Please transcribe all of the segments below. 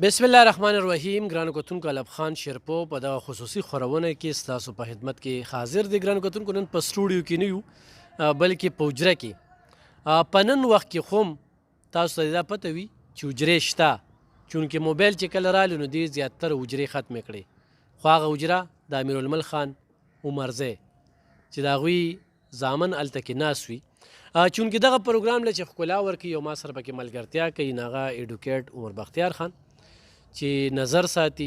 بسم الله الرحمن الرحیم. ګرانو کتونکو الب خان شیرپو په دغه خصوصي خپرونه کې ستاسو په خدمت کې حاضر دی. ګرانو کتونکو نن په سټوډیو کې نه یو بلکې په حجره کې په نن وخت کې خو هم تاسو ته دا پته وي چې حجرې شته، چونکې موبایل چې کله رالی نو دې زیاتره حجرې ختمې کړې، خو هغه حجره د امیرالملک خان عمرزی چې د هغوی زامن هلته کې ناست وي، چونکې دغه پروګرام له چې ښکلا ورکوي او ما سره پکې ملګرتیا کوي نو هغه ایډوکیټ عمر بختیار خان چې نظر ساتي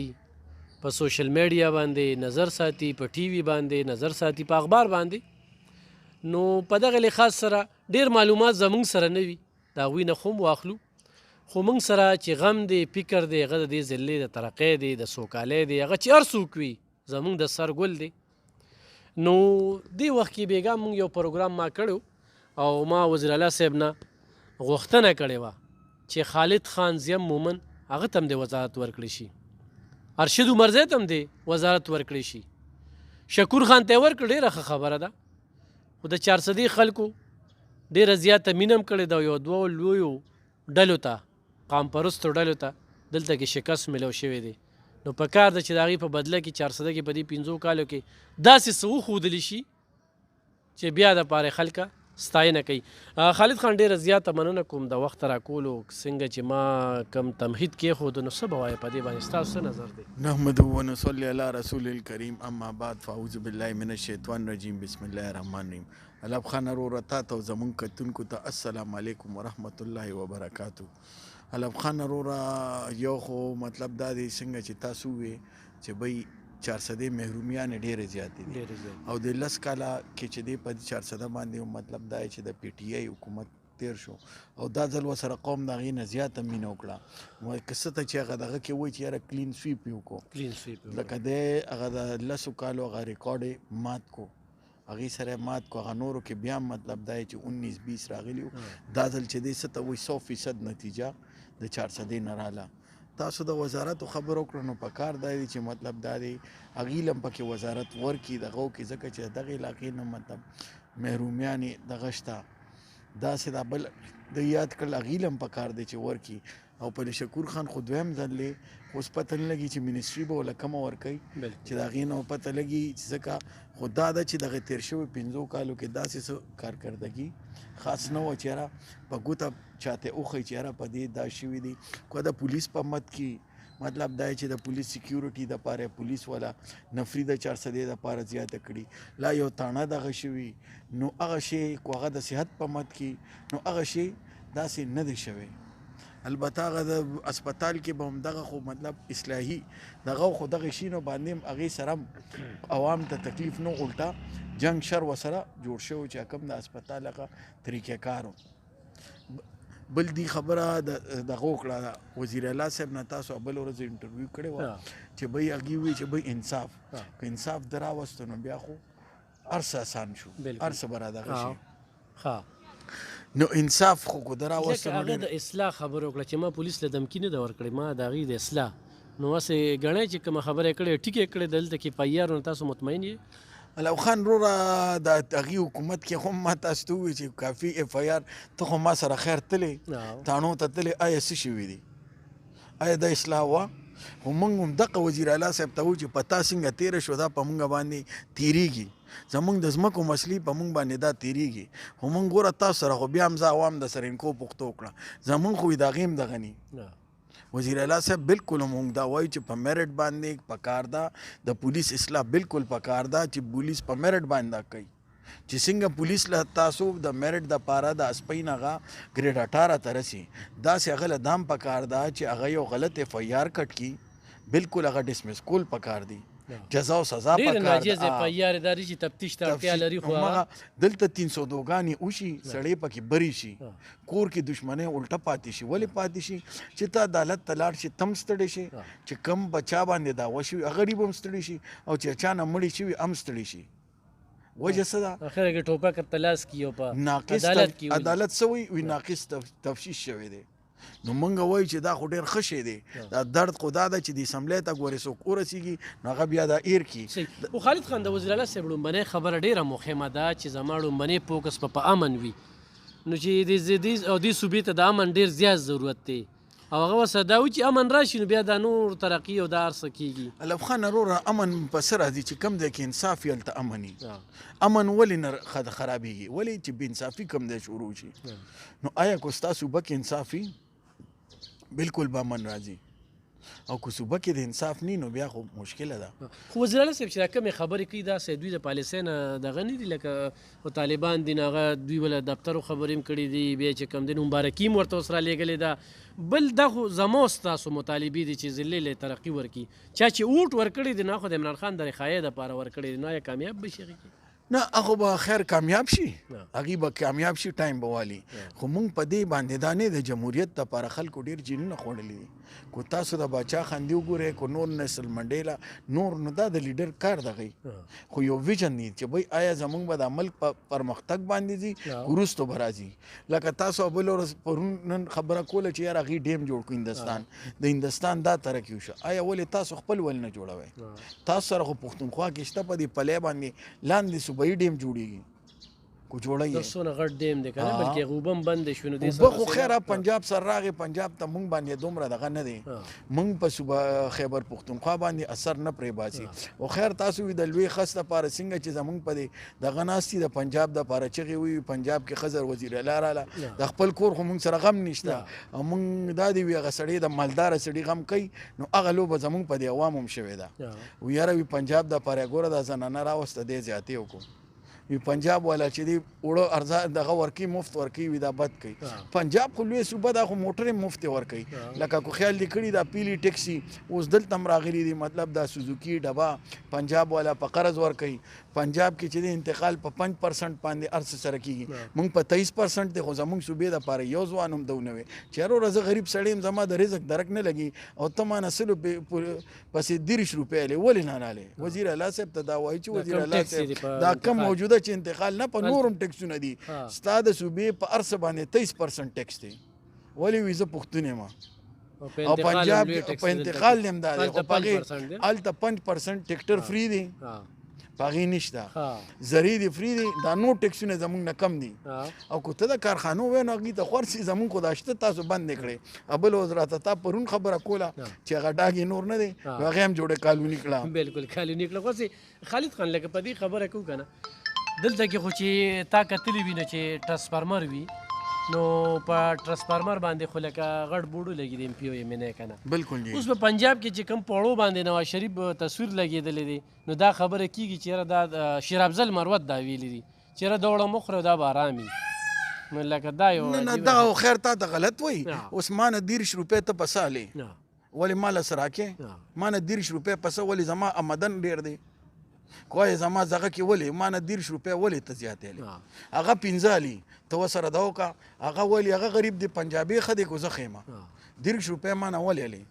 په سوشل میډیا باندې، نظر ساتي په ټي وي باندې، نظر ساتي په اخبار باندې. نو په دغه لحاظ سره ډېر معلومات زموږ سره نه وي، د هغوی نه خو هم واخلو، خو موږ سره چې غم دی، فکر دی، هغه د دې ضلعې د ترقۍ دی، د سوکالۍ دی، هغه چې هر څوک وي زموږ د سر ګل دی. نو دې وخت کې بېګا موږ یو پروګرام ما کړی او ما وزیر اعلی صاحب نه غوښتنه کړې وه چې خالد خان زیم مومن هغه ته هم د وزارت ورکړی شي، ارشد عمرزی ته هم د وزارت ورکړی شي، شکور خان ته یې ورکړه، ډېره ښه خبره ده. خو د چارسدي خلکو ډېره زیاته مینه هم کړې ده، یو دوو لویو ډلو ته، قام پرستو ډلو ته دلته کې شکست میلو شوی دی. نو په کار ده چې د هغې په بدله کې چارسده کې په دې 5 کالو کې داسې څه وښودلی شي چې بیا دپاره خلکه ستاینه کوي. خالد خان ډېره زیاته مننه کوم د وخت راکولو، څنګه چې ما کم تمهید کېښودو نو څه به وایې په دې باندې ستاسو څه نظر دی؟ نحمده ونصلي علی رسول الکریم، اما بعد فاعوذ بالله من الشیطان الرجیم، بسم الله الرحمن الرحیم. الب خان وروره تا ته او زمونږ کتونکو ته السلام علیکم ورحمت الله وبرکاتو. الب خان وروره یو خو مطلب دا دی څنګه چې تاسو وې چې بی 400 محرومیانې ډېرې زیاتې دي او د 10 کاله کې چې دی په 400 باندې مطلب دا چې د پی ټی آی حکومت تیر شو او دا ځل ورسره قوم د هغې نه زیاته مینه وکړه، که څه ته چې هغه دغه کې وایي چې یاره کلین سویپ یې وکړو، لکه دی هغه د 10 کالو هغه ریکارډ یې مات کو، هغې سره یې مات کو، هغه نورو کې بیا مطلب دا چې 19-20 راغلي وو، دا ځل چې دی څه ته وایي 100% نتیجه د 400 نه راله. تاسو د وزارتو خبر وکړو نو په کار دا دی چې مطلب دا دی هغې هم پکې وزارت ورکړي دغو کې، ځکه چې دغې علاقې نه مطلب محرومیانې دغه شته، داسې دا بل د یاد کړل هغې هم په کار دی چې ورکړي. او په شکور خان خو دویم ځل دی، خو اوس پته نه لګي چې منسټري به ورله کومه ورکوي چې د هغې نه پته لګي، ځکه خو دا ده چې دغه تېر شوي 5 کالو کې داسې څه کارکردګي خاص نه وه چې یاره په ګوته چاته وښیي چې یاره په دې دا شوي دي. خو د پولیس په مد کې مطلب دا چې د پولیس سیکیورټي دپاره پولیس والا نفري د 400 دپاره زیاته کړي، لا یو تاڼه دغه شوي نو هغه شی خو هغه د صحت په مد کې نو هغه شی داسې نه دی شوی. البته هغه د اسپتال کې به هم دغه خو مطلب اصلاحي دغه خو دغه شینو باندې هم هغې سره هم عوام ته تکلیف نه، الټا جنګ شر ورسره جوړ شوی چې کوم د اسپتال هغه طریقې کار و. بل دی خبره دغه وکړه وزیر اعلی صاحب نه، تاسو بل ورځ انټرویو کړی وه چې بی هغې وایي چې بی انصاف که انصاف در راوستو نو بیا خو هر څه آسان شو، هر څه به را دغه شي. نو انصاف خو کو در راوستو نو هغه د اصلاح خبره وکړه چې ما پولیس له دمکي نه ده ورکړې، ما د هغې د اصلاح نو هسې ګڼئ چې کومه خبره یې کړې ټیک یې کړې دلته کې پایار نو تاسو مطمئن یې؟ الو خان وروره د هغې حکومت کې هم ما تاسو ته ووایي چې کافي اف آی آر ته خو ما سره خیر تلې تاڼو ته تلې، آیا څه شوي دي؟ آیا دا اصلاح وه؟ خو موږ هم دغه وزیر اعلی صاحب ته وایو چې په تا څنګه تېره شوه دا په موږ باندې تېرېږي، زموږ د ځمکو مسلې په موږ باندې دا تېرېږي. خو موږ ګوره تاسو سره خو بیا هم زه عوام د سره انکو پوښتنه وکړه، زموږ خو د هغې هم دغه نه. وزیر اعلی صاحب بالکل موږ دا وایو چې په میرټ باندې پکار ده د پولیس اصلاح، بالکل پکار ده چې پولیس په میرټ باندې دا کوي چې څنګه پولیس له تاسو د میرټ دپاره د اسپین هغه ګریډ 18 ته رسي، داسې هغه له دام پکار ده چې هغه یو غلط اف آی آر کټ کړي، بالکل هغه ډسمس کول پکار دی، جزا او سزا پکار ده. ډېر ناجیز اف آی آر دا چې تفتیش ته اړتیا لري، خو دلته 302 ګانې وشي، سړی پکې بری شي، کور کې دشمنۍ الټه پاتې شي. ولې پاتې شي؟ چې ته عدالت ته لاړ شي تم ستړی شي، چې کم بچا باندې دعوه شوي هغه غریب هم ستړي شي او چې چا نه مړي شوي هم ستړي شي. وجه څه ده؟ اخر کې ټوپک تلاس کی او په ناقص عدالت څه وي ناقص تفتیش شوی دی. نو مونږ وایو چې دا خو ډېر ښه شی دی، دا درد خو دا ده چې د اسمبلی ته ګورې څوک ورسېږي نو هغه بیا دا ایر کړي. خو خالد خان د وزیر اعلی صاحب لومبنۍ خبره ډېره مهمه ده چې زما لومبنۍ فوکس په امن وي، نو چې دې صوبې ته د امن ډېر زیات ضرورت دی او هغه ورسره دا وي چې امن راشي نو بیا دا نور ترقي او دا هر څه کېږي. علب خان وروره امن په څه راځي چې کوم ځای کې انصاف وي هلته امن وي. امن ولې نه خرابېږي؟ ولې چې بې انصافي کوم ځای شروع شي نو آیا که ستا صوبه کې انصاف وي بالکل به امن راځي، او که صوبه کې د انصاف نه نو بیا خو مشکله ده. خو وزیر اعلی صاحب چې دا کومې خبرې کوي داسې دوی د پالیسۍ نه دغه نه دي لکه طالبان دي نو هغه دوی بله دفترو خبرې هم کړي دي، بیا چې کوم دی نو مبارکي هم ورته اوس رالیږلې ده. بل دا خو زما او ستاسو مطالبې دي چې ضلع له ترقي ورکړي. چا چې اوټ ورکړی دی نو خو د عمران خان د رخایې دپاره ورکړی دی نو آیا کامیاب به شي هغې کې؟ نه هغه به خیر کامیاب شي، هغې به کامیاب شي، ټایم به والي. خو موږ په دې باندې دا نه د جمهوریت دپاره خلکو ډېر جینونه خوړلي دي. کو تاسو د باچا خندي وګورئ، کو نور نیسل منډیلا نور، نو دا د لیډر کار دغی. خو یو ویژن دی چې بھئی آیا زموږ به د ملک په پرمختګ باندې ځي وروستو به راځي. لکه تاسو بل ورځ پرون نن خبره کوله چې یار هغې ډیم جوړ کړو هندوستان، د هندوستان دا ترقي وشه. آیا ولې تاسو خپل ول نه جوړوئ؟ تاسو سره خو پښتونخوا کې شته په دې پلی باندې لاندې صوبایي ډیم جوړېږي کو جوړی دا څونه غټ ډیم دی که نه، بلکې هغه اوبه هم بندې شوې نو دې اوبه خو خیره پنجاب سره راغې، پنجاب ته موږ باندې دومره دغه نه دی، موږ په صوبه خیبر پښتونخوا باندې اثر نه پرې باسي. او خیر تاسو وي د لوی خس دپاره څنګه چې زموږ په دې دغه ناست دي د پنجاب دپاره چغې وي پنجاب کې خضر وزیر اعلی راله، د خپل کور خو موږ سره غم نشته، او موږ دا دی وي هغه سړی د مالداره سړي غم کوي نو هغه لوبه زموږ په دې عوامو هم شوې ده. و یاره وي پنجاب دپاره ګوره دا زنانه راوسته دې زیاتې وکړو، وی پنجاب والا چې دی وړو ارزا دغه ورکی مفت ورکی وي دا بد کوي. پنجاب خو لوی صوبه دا خو موټرې مفت ورکوي. لکه کو خیال دې کړي دا پیلی ټیکسي اوس دلته هم راغلي دي، مطلب دا سوزوکي ډبه پنجاب والا په قرض ورکوي. پنجاب کې چې دی انتقال په 5% باندې هر څه سره کېږي، موږ په 23% دی، خو زموږ صوبې دپاره یو ځوان هم دونه وی چې هروره زه غریب سړی یم زما د رزق درک نه لګي او ته مانه سلو پسې 30 روپۍ هلې ولې نه نهلې؟ وزیر اعلی صاحب ته دا وایي چې وزیر اعلی صاحب دا کم موجوده چې انتقال نه په نورم ټیکسونه دي، ستا د صوبې په هر څه باندې 23% ټیکس دی. ولې وي زه پښتون یم او پنجاب په انتقال دې هم دا دی، خو په هغې هلته 5% ټیکټر فری دی، په هغې نشته، زرې دې فری دی، دا نور ټیکسونه زموږ نه کم دي. او که ته د کارخانو وایې نو هغې ته خور سي زموږ خو دا شته تاسو بند یې کړې. بل اوس راته تا پرون خبره کوله چې هغه ډاګې نور نه دی نو هغې هم جوړه کالوني کړه. بالکل کالوني کړه. خو خالد خان لکه په دې خبره کوو که نه، دلته کې خو چې تا کتلی وي نو چې ټرانسفارمر وي نو په ټرانسفارمر باندې خو لکه غټ بوډو لګي دی MP او MNA که نه. بالکل اوس په پنجاب کې چې کوم پوړو باندې نواز شریف تصویر لګېدلی دی نو دا خبره کېږي چې یاره دا شیر افضل مروت دا ویلي دي چې یاره دوړه مه خورئ دا به ارام وي. نو لکه دا یو نه دا خیر تا ته غلط وایي. اوس مانه 30 روپۍ ته پسه هلې ولې ما له سره راکې؟ مانه 30 روپۍ پسه ولې زما آمدن ډېر دی، کوی زما زغه کې ولې مانه 30 روپۍ ولې ته زیاتې هلې؟ هغه 15 هلي ته ورسره دا وکړه، هغه ولې هغه غریب دی پنجابي ښه دی کو زه ښیمه 30 روپۍ مانه ولې هلې؟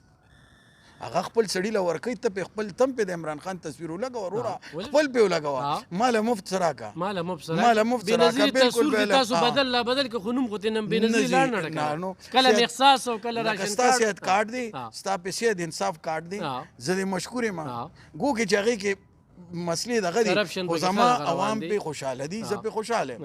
هغه خپل سړي له ورکوي، ته پې خپل تم پې د عمران خان تصویر ولګوه وروره، خپل پې ولګوه، ماله مفت څه راکړه، ماله مفت څه راکړه. بېنظیري تاسو بدل لا بدل که خو نوم خو ترې نن بېنظیري لاړ نه ډکه، کله مخصاص او کله راشن ستا صحت کارډ دی، ستا پیسې د انصاف کارډ دی، زه دې مشکور یم. ګو کې چې هغې کې مسلې دغه دي خو زما عوام پې خوشحاله دي، زه پې خوشحاله یم.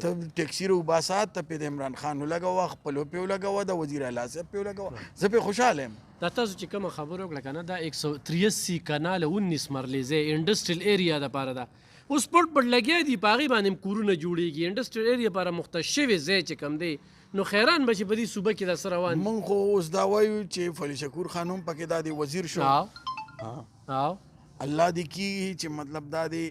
ته ټیکسي راوباسه، ته پې د عمران خان ولګوه، خپلو پې ولګوه، د وزیر اعلی صاحب پې ولګوه، زه پې خوشحاله یم. دا تاسو چې کومه خبره وکړه که نه دا 183 کناله 19 مرلېزې انډسټریل ایریا دپاره ده. اوس پټ پټ لګیا دي په هغې باندې هم کورونه جوړېږي، انډسټریل ایریا لپاره مختص شوی ځای چې کوم دی نو خیران به چې په دې صوبه کې دا څه روان دي. موږ خو اوس دا وایو چې فلی شکور خان هم پکې دا دی وزیر شو، الله دې کي چې مطلب دا دی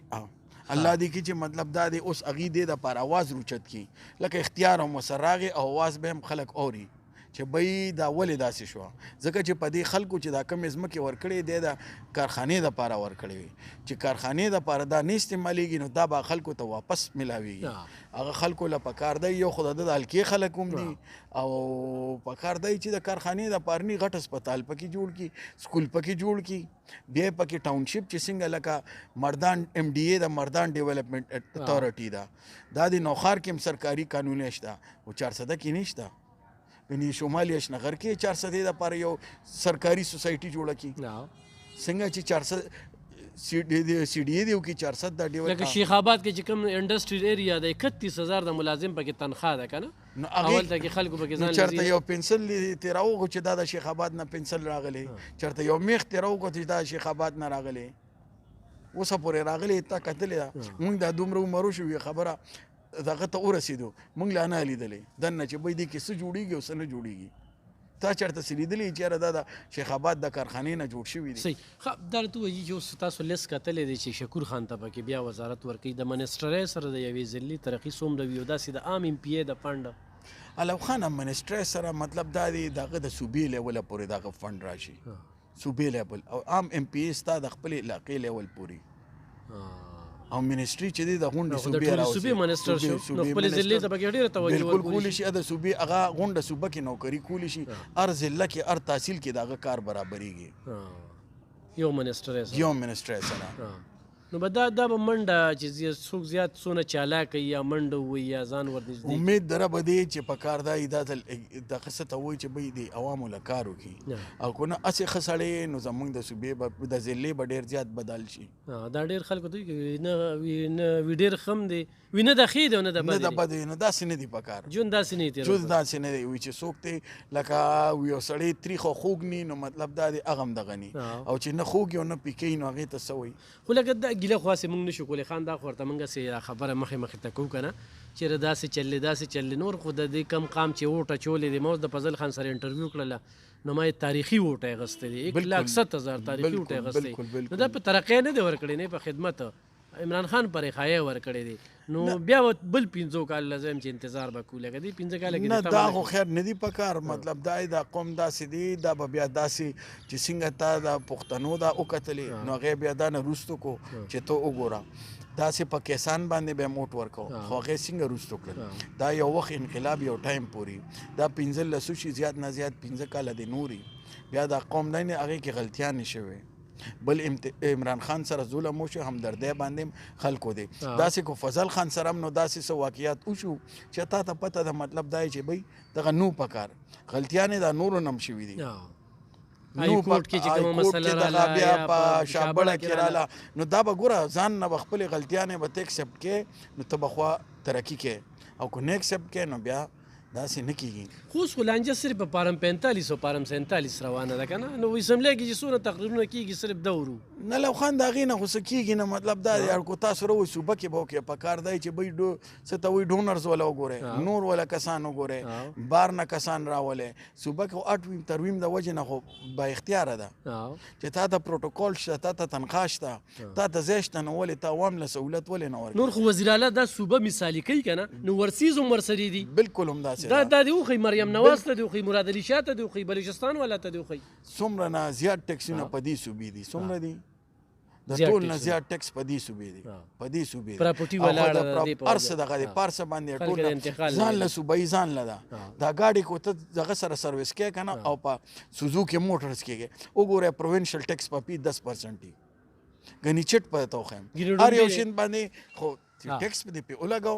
الله دې کي چې مطلب دا دی اوس هغې دې دپاره اواز روچت کړي، لکه اختیار هم ورسره راغی او اواز به هم خلک اوري چې بی دا ولې داسې شوه، ځکه چې په دې خلکو چې دا کمې ځمکې ورکړې دی د کارخانې دپاره ورکړې وي، چې کارخانې دپاره دا نه استعمالیږي نو دا به خلکو ته واپس ملاویږي. هغه خلکو له پکار دی یو خو د حلقې خلک هم دي او پکار دی چې د کارخانې دپاره نی غټ هسپتال پکې جوړ کړي، سکول پکې جوړ کړي، بیا یې پکې ټاونشپ چې څنګه لکه مردان MDA د مردان ډیولپمنٹ اتھارټي ده، دا د نوخار کې هم سرکاري قانوني شته او 400 کې نشته. یعنی شمالي اشنغر کې 400 دپاره یو سرکاري سوسایټي جوړه کړي، څنګه چې سی ډي اے دی وکړي 400 دا ډیول لکه شیخ آباد کې چې کوم انډسټریل ایریا د 31000 د ملازم پکې تنخواه ده که نه نو اول ته کې خلکو پکې ځان چېرته یو پنسل ترې راوغو چې دا د شیخ آباد نه پنسل راغلی چېرته یو میخ ترې راوغو چې دا د شیخ آباد نه راغلی اوسه پورې راغلی تا کتلې ده موږ دا دومره عمرو شو خبره دغه ته ورسېدو موږ لا نه لیدلې دننه چې بی دې کې څه جوړېږي او څه نه جوړېږي تا چېرته څه لیدلي چېرې دا د شیخ آباد د کارخانې نه جوړ شوي دي صحیح ښه دا راته ووایي چې اوس تاسو لیست کتلی دی چې شکور خان ته پکې بیا وزارت ورکوي د منسټرۍ سره د یوې ضلعي ترقي څومره وي او داسې د عام ایم پی ای د فنډ علو خان منسټرۍ سره مطلب دا دی دغه د صوبې لیوله پورې دغه فنډ راشي صوبې لیول او عام ایم پی ای ستا د خپلې علاقې لیول پورې او منسټري چې دی د غونډې صوبې راوځي صوبې منسټر شو نو خپلې ضلعې ته پکې ډېره توجه بالکل کولی شي د صوبې هغه غونډه صوبه کې نوکري کولی شي هر ضلع کې هر تحصیل کې د هغه کار برابرېږي یو منسټر سره نو به دا به منډه چې څوک زیات څونه چالاک یا منډه ووایي یا ځان ورنږدې امید دره به دی چې په کار دا دا دغه څه ته وایي چې بی د عوامو له کار وکړي او که نه هسې ښه سړی نو زموږ د صوبې به د ضلعې به ډېر زیات بدل شي دا ډېر خلکو ته وي نه وي ډېر خم دی وي نه د ښې دی او نه د بد دی نو داسې نه دي په کار ژوند داسې نه دی ژوند داسې نه دی وي چې څوک دی لکه یو سړی تریخ او خوږ نی نو مطلب دا دی هغه هم دغه نی او چې نه خوږ او نه پیکوي نو هغې ته څه وایي خو لکه دا ګیله خو هسې موږ نشو کولی خان دا خو ورته موږ هسې خبره مخې ته کوو که نه چېرې داسې چلې نور خو د دې کم قام چې ووټ اچولی دی ما اوس د فضل خان سره انټرویو کړله نو ما یې تاریخي ووټ اخیستی دی 1,60,000 تاریخي ووټ اخیستی نو دا په ترقۍ نه دی ورکړی نه په خدمت عمران خان پرې خایه ورکړی دی نو بیا بل 5 کال لازم چې انتظار به کوو لکه دې 5 کاله کې نه دا خو خیر نه دي په کار مطلب دا دا قوم داسې دی دا به بیا داسې چې څنګه تا د پښتنو دا وکتلې نو هغې بیا دا نه وروستو کو چې ته وګوره داسې په کسان باندې به موټ ورکو خو هغې څنګه وروستو کړل دا یو وخت انقلاب یو ټایم پورې دا 15 شي زیات نه زیات 15 کاله دی نوري بیا دا قوم نه هغې کې غلطیانې شوې بل عمران خان سره ظلم وشو همدردی باندې خلکو دی داسې کو فضل خان سره هم نو داسې څه واقعیات وشو چې تا ته پته ده مطلب دا چې بی دغه نو پکار غلطیانې دا نورو نم شوي دي نو کوټ کې چې کومه مسله رااله بیا په شابړه کې رااله نو دا به ګوره ځان نه به خپلې غلطیانې به ته ایکسپټ کې نو ته به خوا ترقي کې او که نه ایکسپټ کې نو بیا داسې نه کېږي خو اوس خو لانجه صرف په پارم 45 او پارم 47 روانه ده که نه نو اسمبلی کې چې څونه تقریرونه کېږي صرف دورو نه لو خان د هغې نه خو څه کېږي نه مطلب دا دی اړکو تاسو راوایي صوبه کې به وکړې په کار دی چې بی څه ته وایي ډونرز وله وګورئ نور وله کسان وګورئ بار نه کسان راولئ صوبه کې خو اټویم ترویم د وجې نه خو با اختیاره ده چې تا ته پروټوکول شته تا ته تنخوا شته تا ته ځای شته نو ولې ته عوام له سهولت ولې نه ورکوي نور خو وزیر اعلی دا صوبه مثالي کوي که نه نو ورسیز هم ورسرې دي بالکل هم داسې دا دی وخی مریم نواز ته دی وخی مراد علي شاه ته دی وخی بلوچستان والا ته دی وخی څومره نه زیات ټیکسونه په دې صوبې دي څومره دي د ټول نه زیات ټیکس په دې صوبې دي په دې صوبې پراپرټي ولاړه دی په ارسه دغه دی پارسه باندې ټول ځان له صوبې ځان له دا گاډي کو ته دغه سره سرویس کې کنه او په سوزوکی موټرز کې وګوره پروینشل ټیکس په 10% دي غنی چټ په توخم هر یو شین باندې خو ټیکس په دې په ولګاو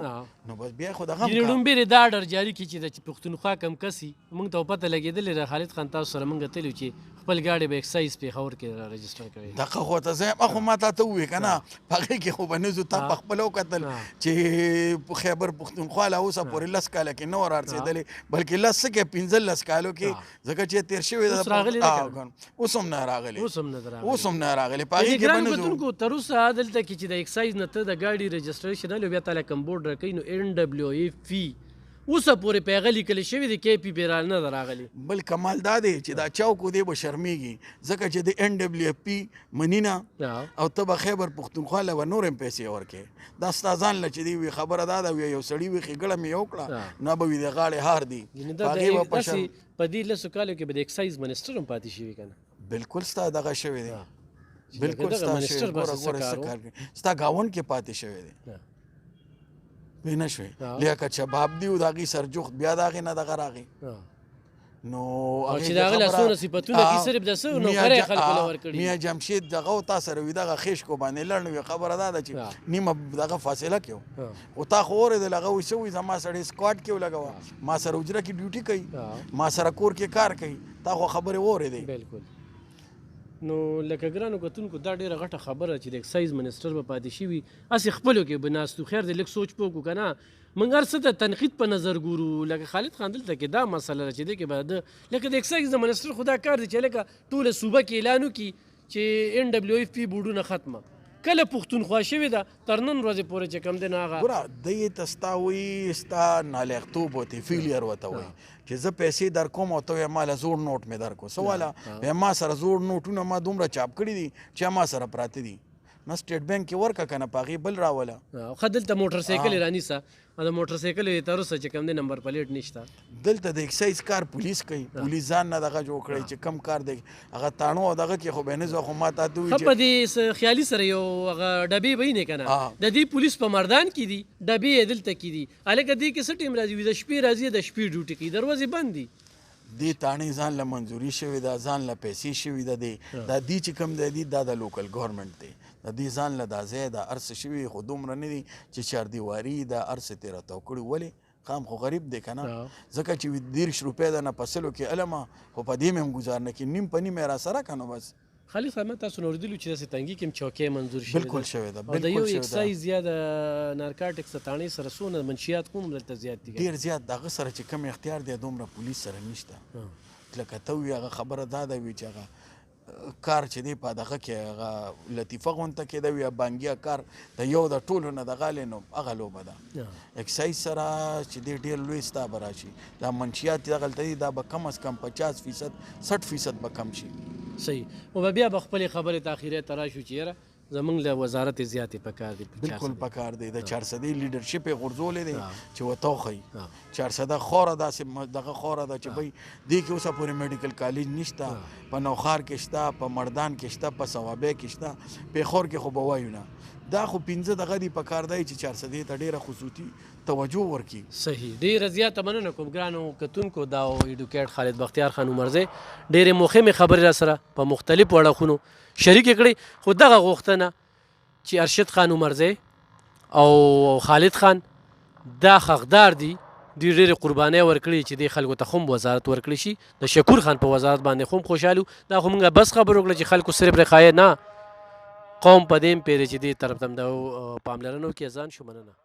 نو بس بیا خو دغه ګیرډومبې دا آرډر جاری کړي چې د پښتونخوا کم کسي موږ ته پته لګېدلې ده خالد خان تاسو سره موږ تللو چې خپل ګاډي به اکسایز پېښور کې رجسټر کړی دغه خو ته زه خو ما ته ووایې که نه په هغې کې خو به نه ځو تا په خپله وکتل چې خیبر پښتونخوا له اوسه پورې 10 کاله کې نه ور رسېدلې بلکې 10 څه کې 15 کالو کې ځکه چې تېر شوي ده اوس هم نه راغلی اوس هم نه راغلی په هغې کې به نه ځو تر اوسه دلته کې چې د اکسایز نه ته د ګاډي رجسټریشن بیا تعالی کوم بورډ راکوي نو NWA فی اوسه پورې په هغه لیکلی شوي دی KP بیرال نه ده راغلی بل کمال دا دی چې دا چاوکو دی به شرمېږي ځکه چې د NWP مني نه او ته به خیبر پښتونخوا له به نور هم پیسې ورکې دا ستا ځان له چې دی وي خبره دا ده یو سړي وي ښېګړه مې وکړه نه به وي د غاړې هار دي په دې 10 کالو کې به د اکسایز منسټر هم پاتې شوي که نه بالکل ستا دغه شوی دی بالکل ستا شوی ګوره څه کار کوي ستا ګاونډ کې پاتې شوی دی پوه نه شوې لیاقت شباب دی او د هغې سرجوخت بیا د هغې نه دغه راغی نو چې د هغه لاسونه صفتونه کې صرف د څه نوکرۍ خلکو له ورکړي میا جمشید دغه او تا سره وي دغه خیشکو باندې لړ وي خبره دا ده چې نیمه دغه فاصله کې او تا خو اورېدل هغه وایي څه وایي زما سړی سکواډ کې ولګوه ما سره اجره کې ډیوټي کوي ما سره کور کې کار کوي تا خو خبرې واورېدې بالکل نو لکه ګرانو کتونکو دا ډیره غټه خبره چې د اکسایز منسټر به پاتې شوي هسې خپلو کې به ناستو خیر دی لږ سوچ پوه کړو که نه موږ هر څه ته تنقید په نظر ګورو لکه خالد خان دلته کې دا مسله ده چې دی کې به د لکه د اکسایز د منسټر خو دا کار دی چې لکه ټوله صوبه کې اعلان وکړي چې ان ډبلیو ایف پي بورډونه ختمه کله پښتونخوا شوې ده تر نن ورځې پورې چې کوم دی نه هغه ګوره دی ته ستا وایي ستا نالیاقتوب ورته فیلیر ورته وایي چې زه پیسې در کوم او ته وایې ما له زوړ نوټ مې در کو څه واله وایې ما سره زوړ نوټونه ما دومره چاپ کړي دي چې ما سره پراته دي نه سټیټ بینک کې ورکه که نه په هغې بل راوله ښه دلته موټر سایکل یې رانیسه د موټر سایکل یې تر اوسه چې کوم دی نمبر پلیټ نشته دلته د اکسایز کار پولیس کوي پولیس ځان نه دغه جوړ کړی چې کم کار دی هغه تاڼو او دغه کې خو به نه زه خو ما تا ته وایي ښه په دې خیالي سره یو هغه ډبې به یې نه که نه د دې پولیس په مردان کې دي ډبې یې دلته کې دي هلکه دې کې څه ټیم راځي د شپې راځي د شپې ډیوټي کوي دروازې بند دي دې تاڼې ځان له منظوري شوې ده ځان له پیسې شوې ده دی دا دی چې کوم دی دا د لوکل ګورنمنټ دی د دې ځان له دا ځای دا هر څه شوي خو دومره نه دي چې چاردیواري دا هر څه ترې راته وکړي ولې خام خو غریب دی که نه ځکه چې 30 روپۍ د نه په سلو کې علمه خو په دې مې هم ګزار نه کړي نیم په نیم یې را سره که نو بس خالد صاحب ما تاسو نو اورېدلي چې داسې تنګي کې هم چوکۍ منظور شوې بالکل شوې ده او د یو اکسایز یا د نارکاټکس تاڼې سره څونه منشیات کوم دلته زیات دي ډېر زیات د هغه سره چې کم اختیار دی دومره پولیس سره نشته لکه ته وي هغه خبره دا ده وي چې هغه کار چې دی په دغه کې هغه لطیفه غونته کېده وي بانګیا کار د یو د ټولو نه دغه دی نو هغه لوبه ده اکسایز سره چې دی ډېر لوی ستا به راشي دا منشیات دغلته دي دا به کم از کم 50% 60% به کم شي صحیح او بیا به خپلې خبرې ته اخرې ته راشو چې یاره زمونږ له وزارت زیاتې پکار دي بالکل پکار دی د 400 لیډرشپ یې غورځولی دی چې ورته وښیي 400 خوره داسې دغه خوره ده چې بھائی دې کې اوسه پورې میډیکل کالج نشته په نوخار کې شته په مردان کې شته په ثوابۍ کې شته پیښور کې خو به وایو نه دا خو 15 دغه دي پکار دی چې 400 ته ډېره خصوصي توجه ورکړي صحیح ډېره زیاته مننه کوم ګرانو کتونکو دا ایډوکیټ خالد بختیار خان عمرزی ډېرې مهمې خبرې را سره په مختلفو اړخونو شریکې کړې خو دغه غوښتنه چې ارشد خان عمرزی او خالد خان دا حقدار دي دوی ډېرې قربانۍ ورکړي چې دې خلکو ته خو هم وزارت ورکړی شي د شکور خان په وزارت باندې خو هم خوشحال دا خو موږ بس خبر وکړه چې خلکو صرف رخایه نه قوم په دې هم پیرې چې دې طرف ته هم د پاملرنه وکړي ځان شو مننه